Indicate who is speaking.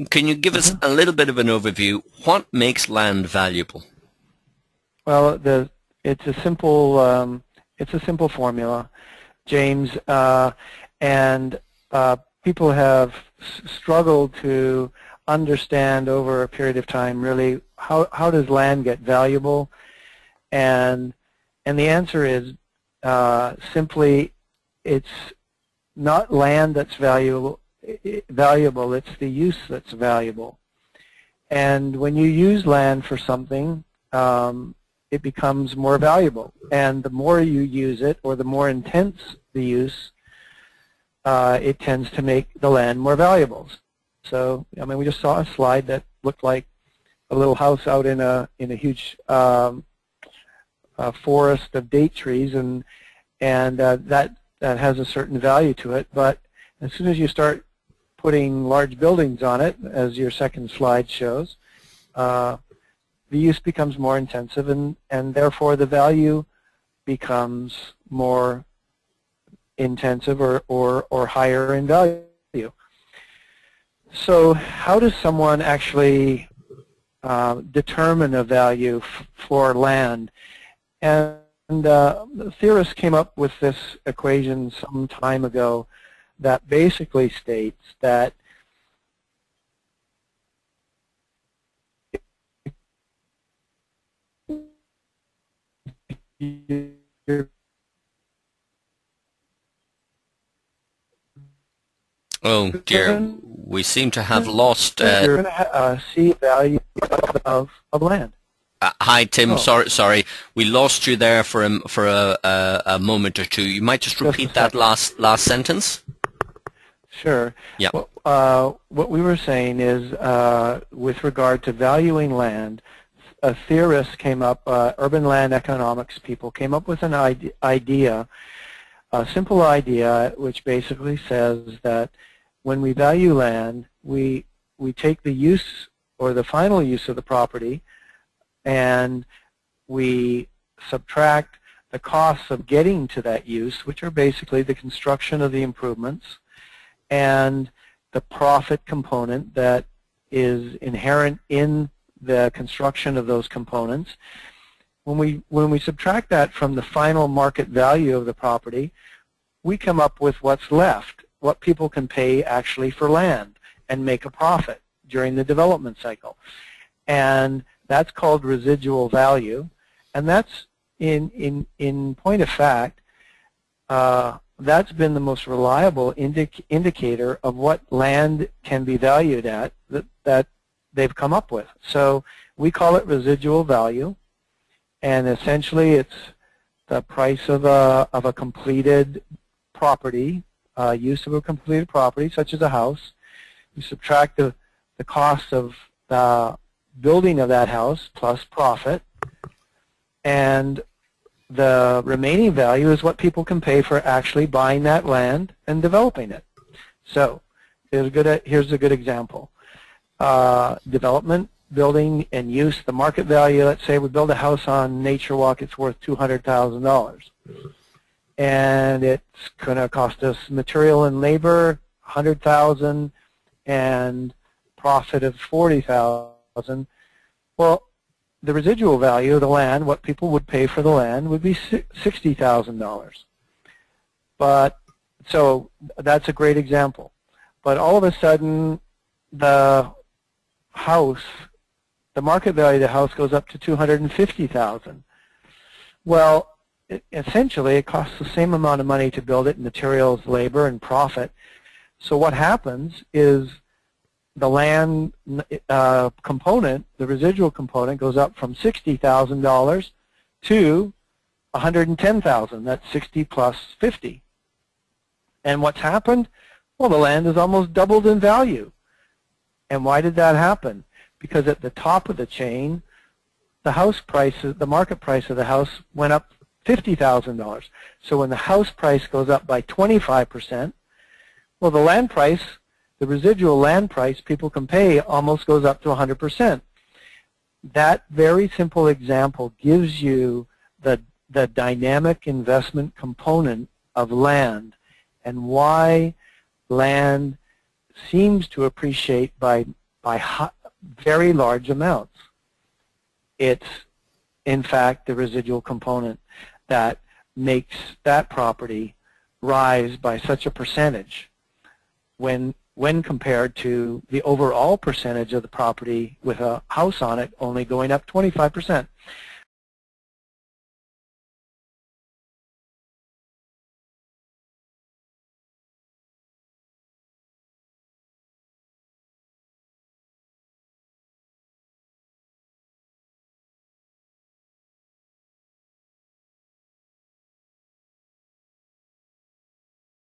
Speaker 1: Can you give us a little bit of an overview? What makes land valuable?
Speaker 2: Well, it's a simple formula, James, and people have struggled to understand over a period of time really how does land get valuable, and the answer is simply it's not land that's valuable. It's the use that's valuable. And when you use land for something, it becomes more valuable. And the more you use it, or the more intense the use, it tends to make the land more valuable. So, I mean, we just saw a slide that looked like a little house out in a huge forest of date trees, and that has a certain value to it. But as soon as you start putting large buildings on it, as your second slide shows, the use becomes more intensive, and therefore the value becomes more intensive or higher in value. So how does someone actually determine a value for land? And the theorists came up with this equation some time ago that basically states that
Speaker 1: Oh dear, we seem to have lost.
Speaker 2: You're going to see value of land.
Speaker 1: Hi Tim, sorry, we lost you there for a moment or two. You might just repeat that last sentence.
Speaker 2: Sure.
Speaker 1: Yeah.
Speaker 2: What we were saying is, with regard to valuing land, a theorist came up, urban land economics people came up with an idea, a simple idea, which basically says that when we value land, we take the use or the final use of the property, and we subtract the costs of getting to that use, which are basically the construction of the improvements and the profit component that is inherent in the construction of those components. When we subtract that from the final market value of the property, we come up with what's left, what people can pay actually for land and make a profit during the development cycle. And that's called residual value, and that's in point of fact, that's been the most reliable indicator of what land can be valued at that they've come up with. So we call it residual value, and essentially it's the price of a completed property, use of a completed property, such as a house. We subtract the cost of the building of that house plus profit, and the remaining value is what people can pay for actually buying that land and developing it. So here's a good example. Development, building, and use, the market value, let's say we build a house on NatureWalk, it's worth $200,000. And it's going to cost us material and labor, $100,000, and profit of $40,000. Well, the residual value of the land, what people would pay for the land, would be $60,000. But so that's a great example. But all of a sudden, the house, the market value of the house goes up to $250,000. Well, essentially, it costs the same amount of money to build it, materials, labor, and profit. So what happens is the land component, the residual component, goes up from $60,000 to $110,000. That's 60 plus 50. And what's happened? Well, the land has almost doubled in value. And why did that happen? Because at the top of the chain, the house price, the market price of the house went up $50,000. So when the house price goes up by 25%, well, the land price, the residual land price people can pay almost goes up to 100%. That very simple example gives you the dynamic investment component of land and why land seems to appreciate by by very large amounts. It's, in fact, the residual component that makes that property rise by such a percentage when compared to the overall percentage of the property with a house on it only going up 25%.